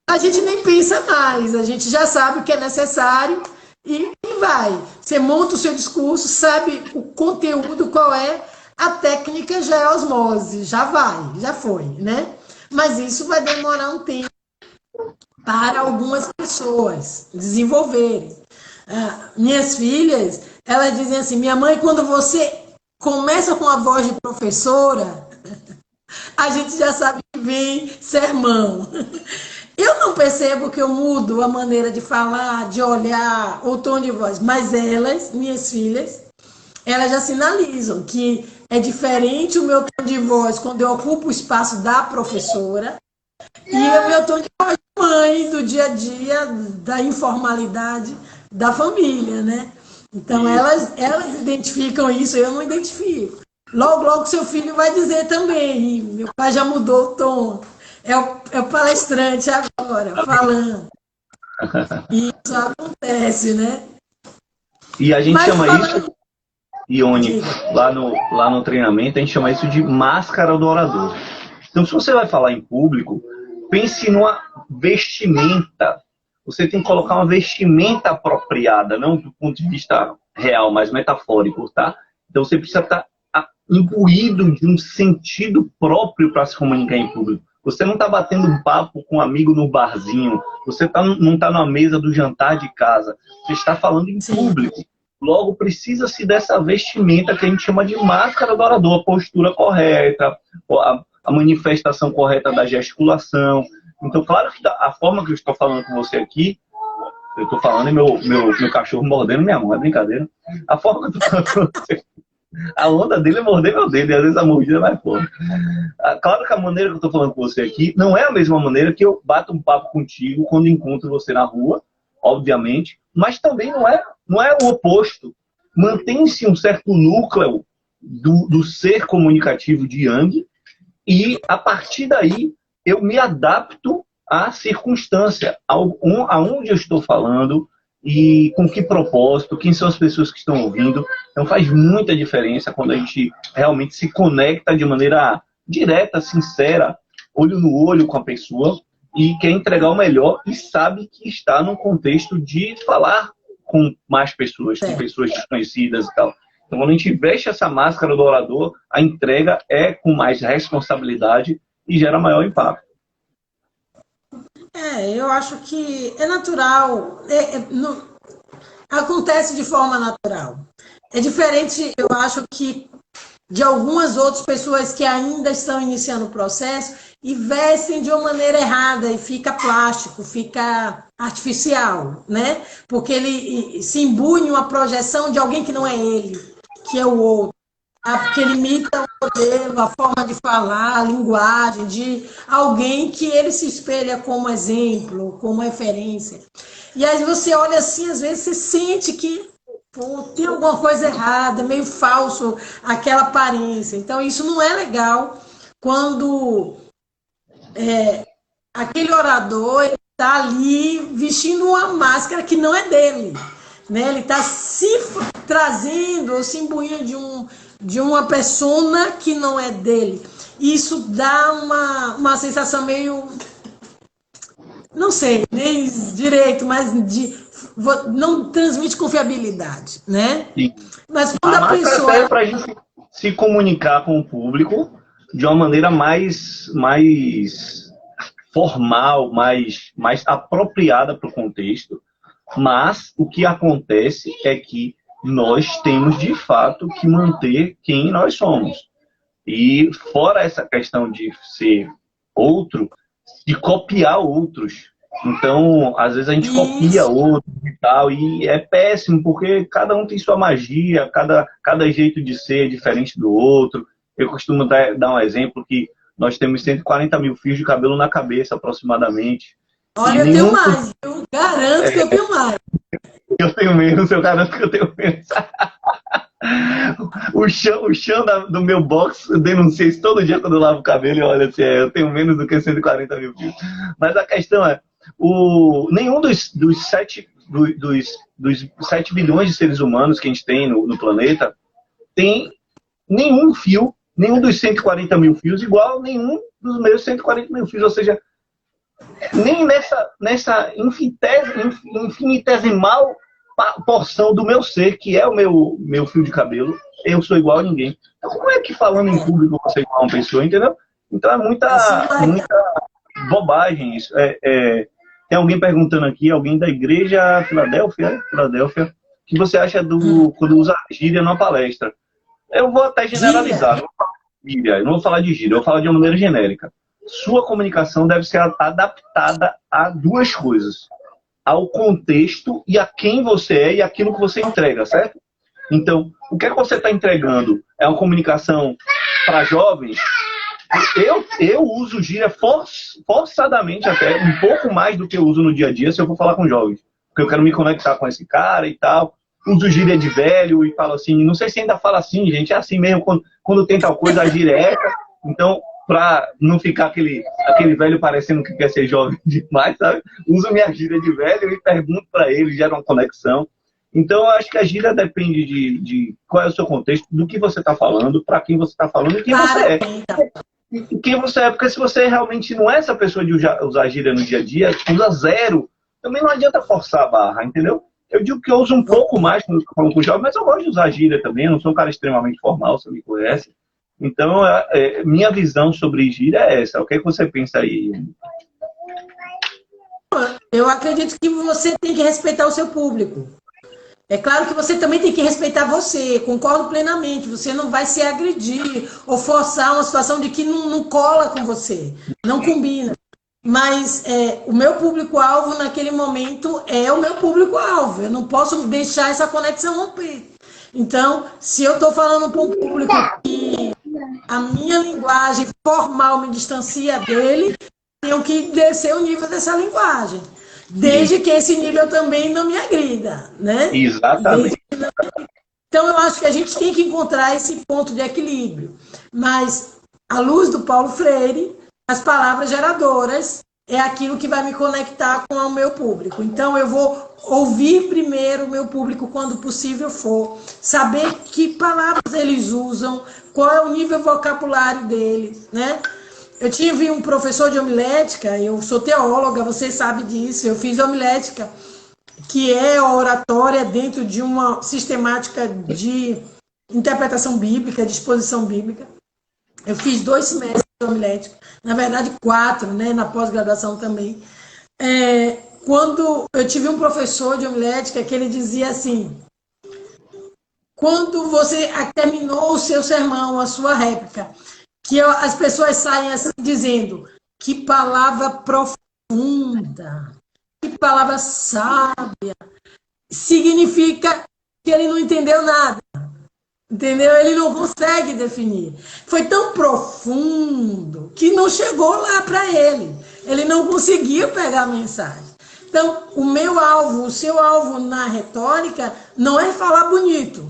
a gente nem pensa mais, a gente já sabe o que é necessário e vai. Você monta o seu discurso, sabe o conteúdo, qual é, a técnica já é osmose, já vai, já foi, né? Mas isso vai demorar um tempo para algumas pessoas desenvolverem. Minhas filhas, elas dizem assim, minha mãe, quando você começa com a voz de professora, a gente já sabe que vem sermão. Eu não percebo que eu mudo a maneira de falar, de olhar, o tom de voz, mas elas, minhas filhas, elas já sinalizam que é diferente o meu tom de voz quando eu ocupo o espaço da professora e o meu tom de voz de mãe, do dia a dia, da informalidade da família, né? Então, elas identificam isso, eu não identifico. Logo, seu filho vai dizer também, meu pai já mudou o tom, é o palestrante agora, falando. E isso acontece, né? E a gente chama isso, Ione, lá no treinamento, a gente chama isso de máscara do orador. Então, se você vai falar em público, pense numa vestimenta. Você tem que colocar uma vestimenta apropriada, não do ponto de vista real, mas metafórico, tá? Então, você precisa estar imbuído de um sentido próprio para se comunicar em público. Você não está batendo um papo com um amigo no barzinho, você não está na mesa do jantar de casa, você está falando em público. Logo, precisa-se dessa vestimenta que a gente chama de máscara do orador, a postura correta, a manifestação correta da gesticulação. Então, claro que a forma que eu estou falando com você aqui, eu estou falando e meu cachorro mordendo minha mão, é brincadeira. A forma que eu estou falando com você A onda dele é morder meu dedo, e às vezes a mordida é mais forte. Claro que a maneira que eu estou falando com você aqui não é a mesma maneira que eu bato um papo contigo quando encontro você na rua, obviamente, mas também não é o oposto. Mantém-se um certo núcleo do ser comunicativo de Yang, e a partir daí eu me adapto à circunstância, aonde eu estou falando e com que propósito, quem são as pessoas que estão ouvindo. Então faz muita diferença quando a gente realmente se conecta de maneira direta, sincera, olho no olho com a pessoa e quer entregar o melhor e sabe que está num contexto de falar com mais pessoas, com pessoas desconhecidas e tal. Então, quando a gente veste essa máscara do orador, a entrega é com mais responsabilidade e gera maior impacto. Eu acho que é natural, acontece de forma natural. É diferente, eu acho que de algumas outras pessoas que ainda estão iniciando o processo e vestem de uma maneira errada e fica plástico, fica artificial, né? Porque ele se imbui em uma projeção de alguém que não é ele, que é o outro. Porque ele imita o modelo, a forma de falar, a linguagem de alguém que ele se espelha como exemplo, como referência. E aí você olha assim, às vezes você sente que tem alguma coisa errada, meio falso aquela aparência. Então isso não é legal quando aquele orador está ali vestindo uma máscara que não é dele. Né? Ele está se trazendo ou se imbuindo de uma persona que não é dele. Isso dá uma sensação meio, não sei, nem direito, mas não transmite confiabilidade, né? Sim. Mas quando a pessoa... serve para a gente se comunicar com o público de uma maneira mais formal, mais apropriada para o contexto. Mas o que acontece é que nós temos, de fato, que manter quem nós somos. E fora essa questão de ser outro, de copiar outros. Então, às vezes a gente copia outros e tal, e é péssimo, porque cada um tem sua magia, cada jeito de ser é diferente do outro. Eu costumo dar um exemplo que nós temos 140 mil fios de cabelo na cabeça, aproximadamente. Olha, eu tenho mais, eu garanto que eu tenho mais. Eu tenho menos, eu garanto que eu tenho menos. O chão do meu box, eu denuncio isso todo dia quando eu lavo o cabelo e olha assim, eu tenho menos do que 140 mil fios. Mas a questão é, nenhum dos 7 bilhões de seres humanos que a gente tem no planeta tem nenhum fio, nenhum dos 140 mil fios igual a nenhum dos meus 140 mil fios. Ou seja, nem nessa infinitesimal porção do meu ser, que é o meu fio de cabelo, eu sou igual a ninguém. Então, como é que falando em público você é igual a uma pessoa, entendeu? Então é muita bobagem isso. Tem alguém perguntando aqui, alguém da igreja Filadélfia, o que você acha quando usa gíria numa palestra? Eu vou até generalizar, eu não vou falar de gíria, eu vou falar de uma maneira genérica. Sua comunicação deve ser adaptada a duas coisas: ao contexto e a quem você é e aquilo que você entrega, certo? Então, o que é que você está entregando? É uma comunicação para jovens? Eu uso gíria forçadamente até, um pouco mais do que eu uso no dia a dia se eu for falar com jovens. Porque eu quero me conectar com esse cara e tal. Uso gíria de velho e falo assim, não sei se ainda fala assim, gente, é assim mesmo, quando tem tal coisa, a gíria é essa. Então, para não ficar aquele velho parecendo que quer ser jovem demais, sabe? Uso minha gíria de velho e pergunto para ele, gera uma conexão. Então, eu acho que a gíria depende de qual é o seu contexto, do que você está falando, para quem você está falando e quem você é. E quem você é, porque se você realmente não é essa pessoa de usar gíria no dia a dia, usa zero, também não adianta forçar a barra, entendeu? Eu digo que eu uso um pouco mais quando estou falando com jovens, mas eu gosto de usar gíria também, eu não sou um cara extremamente formal, você me conhece. Então, minha visão sobre gíria é essa. O que é que você pensa aí? Eu acredito que você tem que respeitar o seu público. É claro que você também tem que respeitar você, concordo plenamente. Você não vai se agredir ou forçar uma situação de que não cola com você, não combina. Mas o meu público-alvo naquele momento é o meu público-alvo. Eu não posso deixar essa conexão romper. Então, se eu estou falando para um público que a minha linguagem formal me distancia dele, tenho que descer o nível dessa linguagem. Desde que esse nível também não me agrida, né? Exatamente. Então, eu acho que a gente tem que encontrar esse ponto de equilíbrio. Mas, à luz do Paulo Freire, as palavras geradoras é aquilo que vai me conectar com o meu público. Então, eu vou ouvir primeiro o meu público quando possível for, saber que palavras eles usam, qual é o nível vocabulário deles, né? Eu tive um professor de homilética, eu sou teóloga, você sabe disso, eu fiz homilética, que é a oratória dentro de uma sistemática de interpretação bíblica, de exposição bíblica. Eu fiz 2 semestres de homilética, na verdade 4, né, na pós-graduação também. Quando eu tive um professor de homilética que ele dizia assim, quando você terminou o seu sermão, a sua réplica, que as pessoas saem assim dizendo, que palavra profunda, que palavra sábia, significa que ele não entendeu nada, entendeu? Ele não consegue definir. Foi tão profundo que não chegou lá para ele. Ele não conseguiu pegar a mensagem. Então, o meu alvo, o seu alvo na retórica não é falar bonito,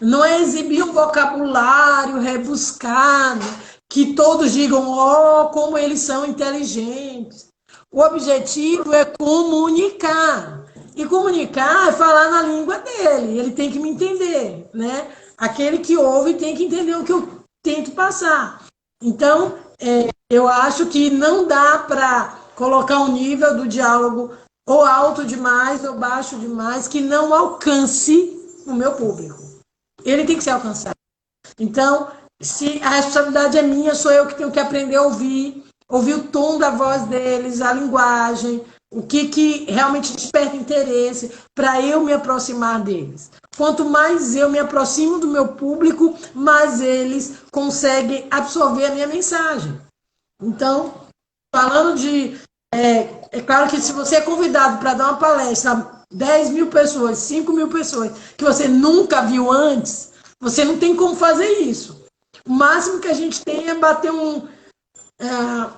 não é exibir um vocabulário rebuscado, que todos digam, oh, como eles são inteligentes. O objetivo é comunicar. E comunicar é falar na língua dele. Ele tem que me entender, né? Aquele que ouve tem que entender o que eu tento passar. Então, eu acho que não dá para colocar um nível do diálogo ou alto demais ou baixo demais que não alcance o meu público. Ele tem que ser alcançado. Então, se a responsabilidade é minha, sou eu que tenho que aprender a ouvir o tom da voz deles, a linguagem, o que realmente desperta interesse, para eu me aproximar deles. Quanto mais eu me aproximo do meu público, mais eles conseguem absorver a minha mensagem. Então, falando de... É claro que se você é convidado para dar uma palestra, 10 mil pessoas, 5 mil pessoas, que você nunca viu antes, você não tem como fazer isso. O máximo que a gente tem é bater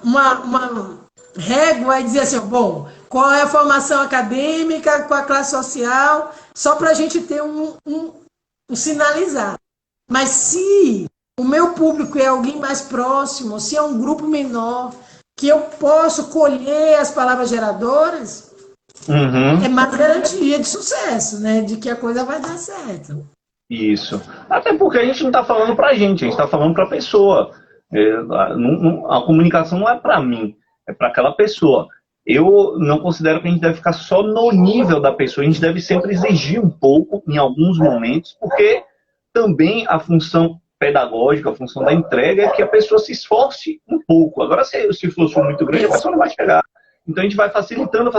uma régua e dizer assim, bom, qual é a formação acadêmica, qual a classe social, só para a gente ter um sinalizar. Mas se o meu público é alguém mais próximo, se é um grupo menor, que eu posso colher as palavras geradoras, é mais garantia de sucesso, né? De que a coisa vai dar certo. Isso. Até porque a gente não está falando para a gente está falando para a pessoa. A comunicação não é para mim, é para aquela pessoa. Eu não considero que a gente deve ficar só no nível da pessoa, a gente deve sempre exigir um pouco em alguns momentos, porque também a função pedagógica, a função da entrega é que a pessoa se esforce um pouco. Agora, se o esforço for muito grande, a pessoa não vai chegar. Então a gente vai facilitando,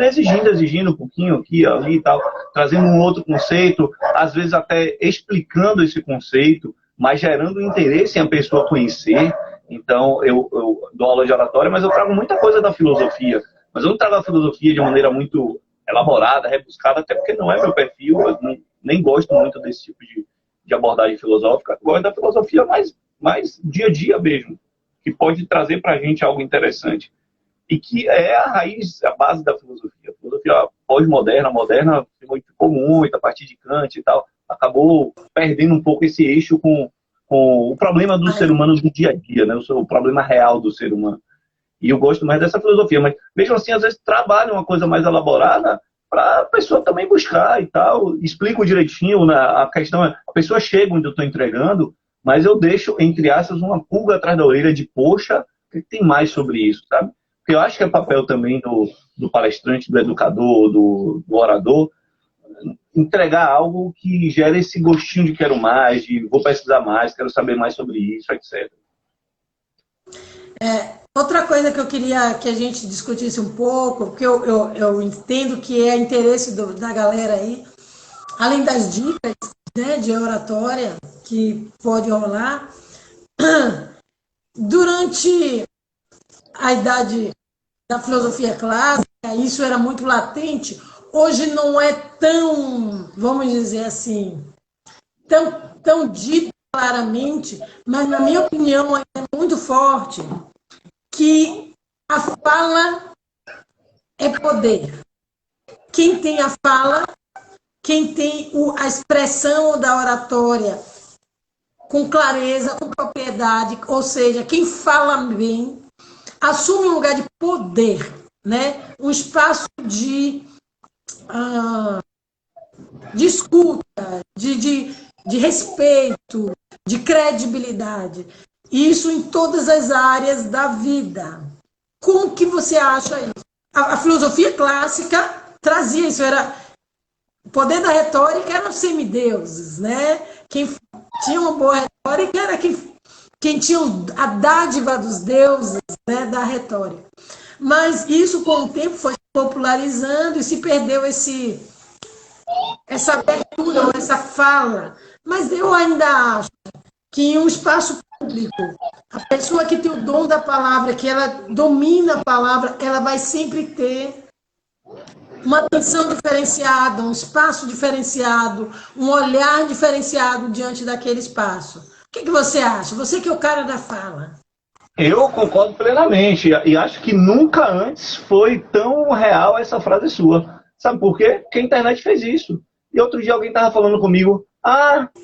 exigindo um pouquinho aqui, ali e tal, trazendo um outro conceito, às vezes até explicando esse conceito, mas gerando interesse em a pessoa conhecer. Então eu dou aula de oratória, mas eu trago muita coisa da filosofia. Mas eu não trago a filosofia de maneira muito elaborada, rebuscada, até porque não é meu perfil, eu nem gosto muito desse tipo de abordagem filosófica. Eu gosto da filosofia mais dia a dia mesmo, que pode trazer para a gente algo interessante. E que é a raiz, a base da filosofia. A filosofia pós-moderna, moderna, se modificou muito a partir de Kant e tal, acabou perdendo um pouco esse eixo com o problema do ser humano do dia a dia, né? O problema real do ser humano. E eu gosto mais dessa filosofia, mas mesmo assim, às vezes, trabalho uma coisa mais elaborada para a pessoa também buscar e tal. Explico direitinho, né? A questão é, a pessoa chega onde eu estou entregando, mas eu deixo, entre aspas, uma pulga atrás da orelha de, poxa, o que tem mais sobre isso, sabe? Porque eu acho que é papel também do palestrante, do educador, do orador, entregar algo que gere esse gostinho de quero mais, de vou pesquisar mais, quero saber mais sobre isso, etc. Outra coisa que eu queria que a gente discutisse um pouco, porque eu entendo que é interesse da galera aí, além das dicas, né, de oratória que pode rolar, durante a idade da filosofia clássica, isso era muito latente. Hoje não é tão, vamos dizer assim, tão dito claramente, mas na minha opinião é muito forte, que a fala é poder. Quem tem a fala, quem tem a expressão da oratória com clareza, com propriedade, ou seja, quem fala bem, assume um lugar de poder, né? Um espaço de escuta, de respeito, de credibilidade. Isso em todas as áreas da vida. Como que você acha isso? A filosofia clássica trazia isso, era o poder da retórica eram os semideuses, né? Quem tinha uma boa retórica era quem tinha a dádiva dos deuses, né, da retórica. Mas isso, com o tempo, foi popularizando e se perdeu essa abertura, essa fala. Mas eu ainda acho que em um espaço público, a pessoa que tem o dom da palavra, que ela domina a palavra, ela vai sempre ter uma atenção diferenciada, um espaço diferenciado, um olhar diferenciado diante daquele espaço. O que você acha? Você que é o cara da fala. Eu concordo plenamente e acho que nunca antes foi tão real essa frase sua. Sabe por quê? Porque a internet fez isso. E outro dia alguém estava falando comigo,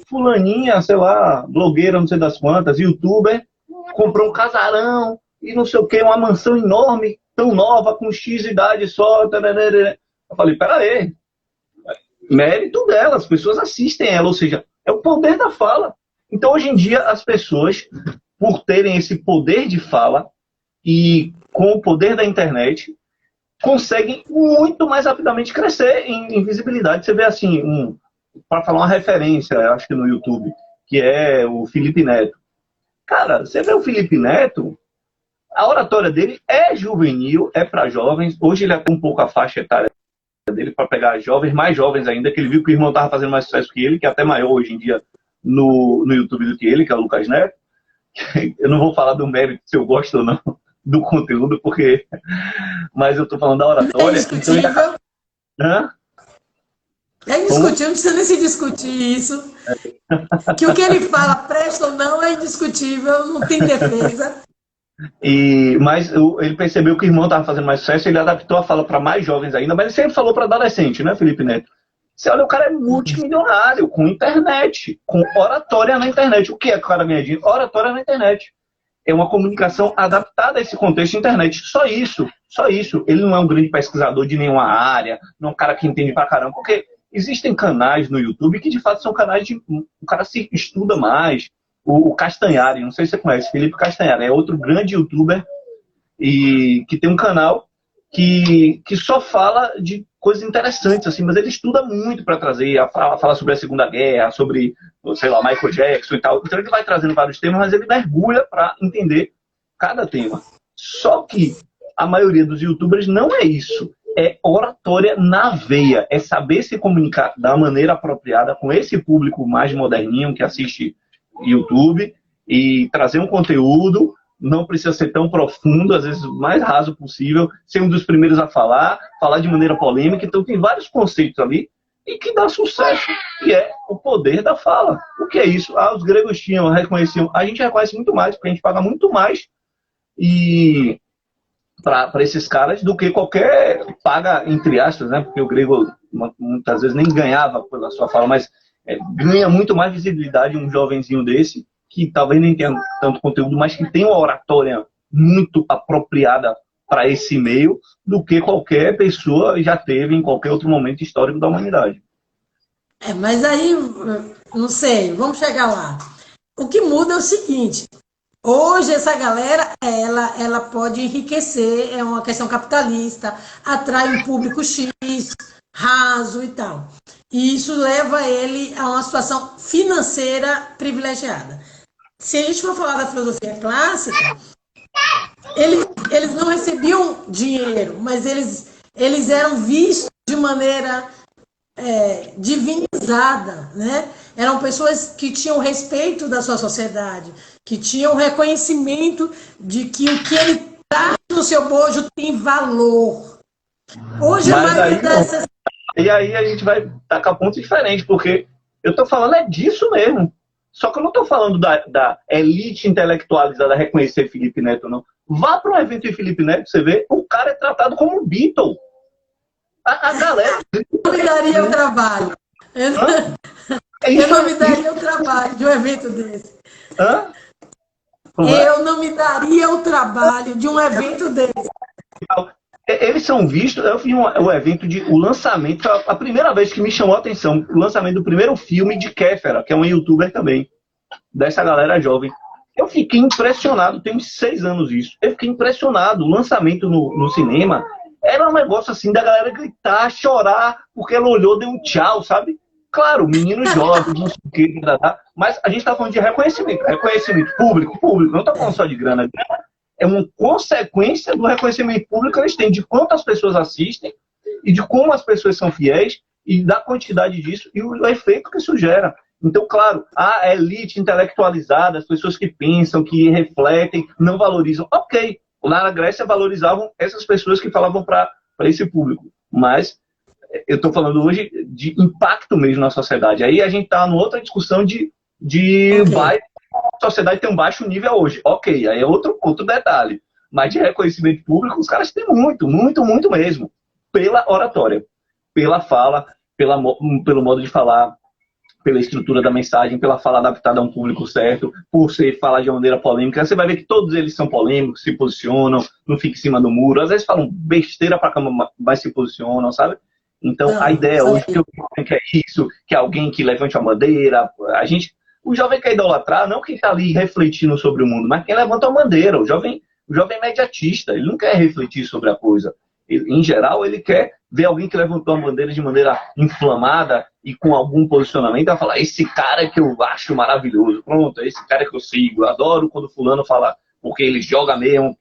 fulaninha, sei lá, blogueira, não sei das quantas, youtuber, comprou um casarão e não sei o quê, uma mansão enorme, tão nova, com X idade só. Eu falei, peraí, mérito dela, as pessoas assistem ela, ou seja, é o poder da fala. Então, hoje em dia, as pessoas, por terem esse poder de fala e com o poder da internet, conseguem muito mais rapidamente crescer em visibilidade. Você vê assim, para falar uma referência, eu acho que no YouTube, que é o Felipe Neto. Cara, você vê o Felipe Neto, a oratória dele é juvenil, é para jovens. Hoje ele é um pouco a faixa etária dele para pegar jovens, mais jovens ainda, que ele viu que o irmão estava fazendo mais sucesso que ele, que é até maior hoje em dia no YouTube do que ele, que é o Lucas Neto. Eu não vou falar do mérito se eu gosto ou não do conteúdo, porque... Mas eu estou falando da oratória. É indiscutível. Hã? É indiscutível, não precisa nem se discutir isso. Que o que ele fala, presta ou não, é indiscutível, não tem defesa. Mas ele percebeu que o irmão estava fazendo mais sucesso, ele adaptou a fala para mais jovens ainda, mas ele sempre falou para adolescente, né, Felipe Neto? Você olha, o cara é multimilionário, com internet, com oratória na internet. O que é que o cara ganha dinheiro? Oratória na internet. É uma comunicação adaptada a esse contexto de internet. Só isso, só isso. Ele não é um grande pesquisador de nenhuma área, não é um cara que entende pra caramba, porque existem canais no YouTube que de fato são canais de... O cara se estuda mais. O Castanhari, não sei se você conhece, Felipe Castanhari, é outro grande youtuber e que tem um canal que só fala de coisas interessantes, assim, mas ele estuda muito para trazer, fala sobre a Segunda Guerra, sobre, sei lá, Michael Jackson e tal. Então ele vai trazendo vários temas, mas ele mergulha para entender cada tema. Só que a maioria dos youtubers não é isso. É oratória na veia, é saber se comunicar da maneira apropriada com esse público mais moderninho que assiste YouTube e trazer um conteúdo, não precisa ser tão profundo, às vezes o mais raso possível, ser um dos primeiros a falar de maneira polêmica. Então tem vários conceitos ali e que dá sucesso, que é o poder da fala. O que é isso? Os gregos tinham, reconheciam, a gente reconhece muito mais, porque a gente paga muito mais e para esses caras do que qualquer paga, entre aspas, né? Porque o grego muitas vezes nem ganhava pela sua fala, mas ganha muito mais visibilidade um jovenzinho desse, que talvez nem tenha tanto conteúdo, mas que tem uma oratória muito apropriada para esse meio, do que qualquer pessoa já teve em qualquer outro momento histórico da humanidade. Mas aí, não sei, vamos chegar lá. O que muda é o seguinte, hoje essa galera, ela pode enriquecer, é uma questão capitalista, atrai um público X, raso e tal. E isso leva ele a uma situação financeira privilegiada. Se a gente for falar da filosofia clássica, eles não recebiam dinheiro, mas eles eram vistos de maneira divinizada, né? Eram pessoas que tinham respeito da sua sociedade, que tinham reconhecimento de que o que ele traz no seu bojo tem valor. Hoje a maioria dessas... E aí a gente vai tacar ponto diferente, porque Eu estou falando é disso mesmo. Só que eu não estou falando da elite intelectualizada reconhecer Felipe Neto, não. Vá para um evento em Felipe Neto, você vê, o cara é tratado como um Beatle. A galera... Eu me daria o trabalho. Eu não me daria o trabalho de um evento desse. Hã? Eu não me daria o trabalho de um evento desse. Eles são vistos, eu fiz um evento o lançamento, a primeira vez que me chamou a atenção, o lançamento do primeiro filme de Kéfera, que é um youtuber também, dessa galera jovem. Eu fiquei impressionado, tem uns 6 anos isso. Eu fiquei impressionado, o lançamento no cinema era um negócio assim da galera gritar, chorar, porque ela olhou, deu um tchau, sabe? Claro, meninos jovens, não sei o que, mas a gente está falando de reconhecimento público, não está falando só de grana. Grana é uma consequência do reconhecimento público que eles têm, de quantas pessoas assistem e de como as pessoas são fiéis e da quantidade disso e o efeito que isso gera. Então, claro, a elite intelectualizada, as pessoas que pensam, que refletem, não valorizam. Ok, lá na Grécia valorizavam essas pessoas que falavam para esse público, mas eu estou falando hoje de impacto mesmo na sociedade. Aí a gente está numa outra discussão de a sociedade tem um baixo nível hoje. Ok, aí é outro detalhe. Mas de reconhecimento público, os caras têm muito mesmo. Pela oratória, pela fala, pelo modo de falar, pela estrutura da mensagem, pela fala adaptada a um público certo, por ser falar de uma maneira polêmica. Você vai ver que todos eles são polêmicos, se posicionam, não ficam em cima do muro. Às vezes falam besteira pra cama, mas se posicionam, sabe? Então, a ideia hoje que é isso, que é alguém que levante a bandeira. O jovem quer idolatrar, não quem está ali refletindo sobre o mundo, mas quem levanta a bandeira. O jovem é imediatista, ele não quer refletir sobre a coisa. Em geral, ele quer ver alguém que levantou a bandeira de maneira inflamada e com algum posicionamento, vai falar, esse cara que eu acho maravilhoso, pronto, esse cara que eu sigo, eu adoro quando fulano fala, porque ele joga mesmo,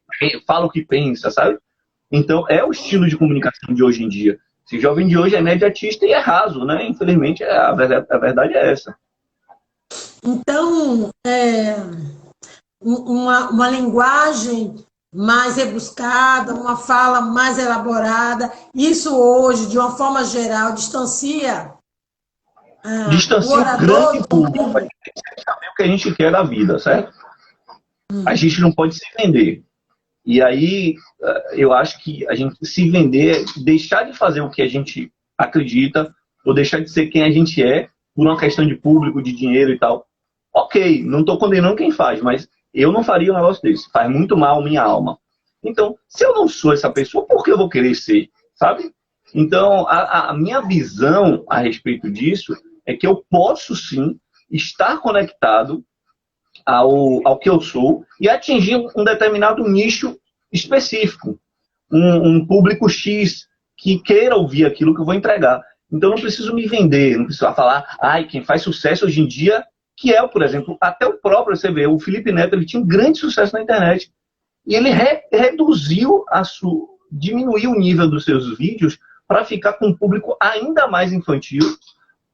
fala o que pensa, sabe? Então, é o estilo de comunicação de hoje em dia. Esse jovem de hoje é imediatista e é raso, né? Infelizmente, a verdade é essa. Então, uma linguagem mais rebuscada, uma fala mais elaborada, isso hoje, de uma forma geral, distancia o orador grande público. A gente tem que saber o que a gente quer da vida, certo? A gente não pode se vender. E aí, eu acho que a gente se vender, deixar de fazer o que a gente acredita, ou deixar de ser quem a gente é, por uma questão de público, de dinheiro e tal. Ok, não estou condenando quem faz, mas eu não faria um negócio desse. Faz muito mal à minha alma. Então, se eu não sou essa pessoa, por que eu vou querer ser? Sabe? Então, a minha visão a respeito disso é que eu posso, sim, estar conectado ao que eu sou e atingir um determinado nicho específico. Um público X que queira ouvir aquilo que eu vou entregar. Então, não preciso me vender, não preciso falar, quem faz sucesso hoje em dia, que é, por exemplo, até o próprio, você vê, o Felipe Neto, ele tinha um grande sucesso na internet. E ele diminuiu o nível dos seus vídeos para ficar com um público ainda mais infantil,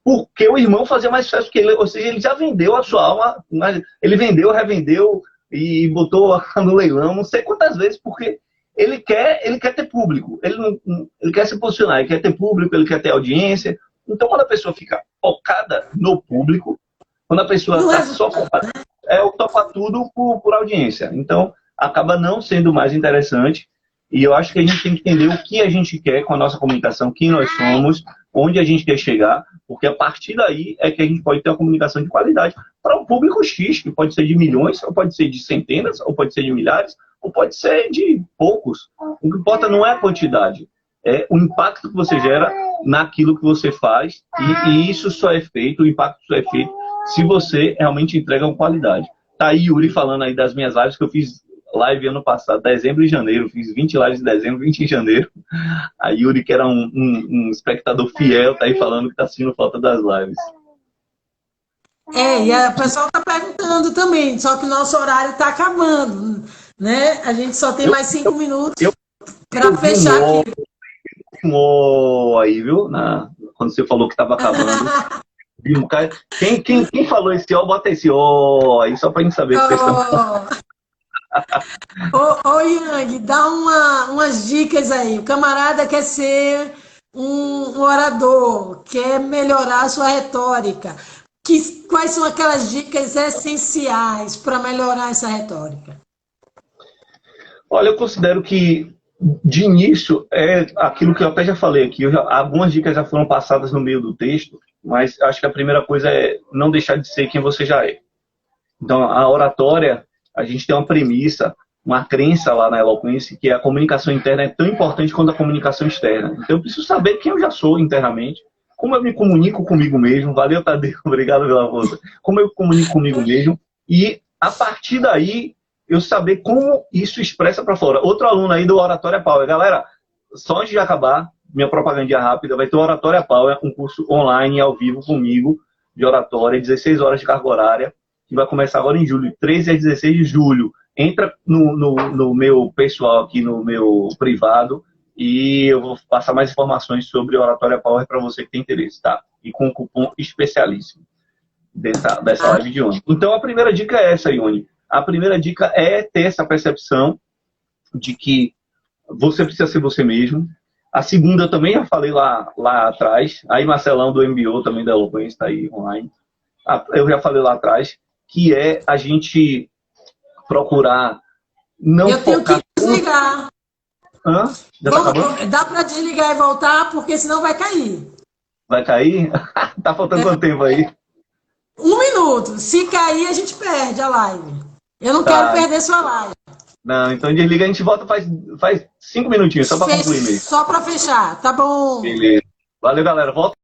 porque o irmão fazia mais sucesso que ele. Ou seja, ele já vendeu a sua alma, ele vendeu, revendeu e botou no leilão, não sei quantas vezes, porque ele quer ter público, ele quer se posicionar, ele quer ter público, ele quer ter audiência. Então, quando a pessoa fica focada no público, quando a pessoa está só focada, topa tudo por audiência. Então, acaba não sendo mais interessante. E eu acho que a gente tem que entender o que a gente quer com a nossa comunicação, quem nós somos, onde a gente quer chegar, porque a partir daí é que a gente pode ter uma comunicação de qualidade para um público X, que pode ser de milhões, ou pode ser de centenas, ou pode ser de milhares, ou pode ser de poucos. O que importa não é a quantidade, é o impacto que você gera naquilo que você faz, e isso só é feito, o impacto só é feito se você realmente entrega com qualidade. Tá aí Yuri falando aí das minhas lives, que eu fiz live ano passado, dezembro e janeiro, fiz 20 lives em dezembro, 20 em janeiro. A Yuri, que era um espectador fiel, tá aí falando que tá sentindo falta das lives. E a pessoa tá perguntando também, só que o nosso horário tá acabando, né? A gente só tem mais 5 minutos para fechar aqui. Aí, viu? Quando você falou que tava acabando. Quem falou esse ó, bota esse ó aí, só pra gente saber o que vocês estão falando. Yang, dá umas dicas aí. O camarada quer ser um orador quer melhorar a sua retórica, quais são aquelas dicas essenciais para melhorar essa retórica? Olha, eu considero que, de início, é aquilo que eu até já falei aqui. Algumas dicas já foram passadas no meio do texto, mas acho que a primeira coisa é não deixar de ser quem você já é. Então, a oratória, a gente tem uma premissa, uma crença lá na Eloquência, que a comunicação interna é tão importante quanto a comunicação externa. Então, eu preciso saber quem eu já sou internamente, como eu me comunico comigo mesmo. Valeu, Tadeu, obrigado pela força. Como eu me comunico comigo mesmo. E, a partir daí, eu saber como isso expressa para fora. Outro aluno aí do Oratória Power. Galera, só antes de acabar, minha propagandinha rápida, vai ter o Oratória Power, um curso online, ao vivo comigo, de oratória, 16 horas de carga horária, que vai começar agora em julho, 13 a 16 de julho. Entra no meu pessoal aqui, no meu privado, e eu vou passar mais informações sobre Oratória Power para você que tem interesse, tá? E com um cupom especialíssimo dessa live de hoje. Então, a primeira dica é essa, Ione. A primeira dica é ter essa percepção de que você precisa ser você mesmo. A segunda eu também já falei lá atrás. Aí Marcelão do MBO também da Eloquência está aí online. Eu já falei lá atrás, que é a gente procurar não eu tenho focar... que desligar. Hã? Já tá acabando? Dá para desligar e voltar, porque senão vai cair. Vai cair? Tá faltando quanto tempo aí? 1 minuto. Se cair, a gente perde a live. Eu não quero perder sua live. Não, então desliga, a gente volta faz 5 minutinhos, só para concluir mesmo. Só para fechar, tá bom. Beleza. Valeu, galera. Volta.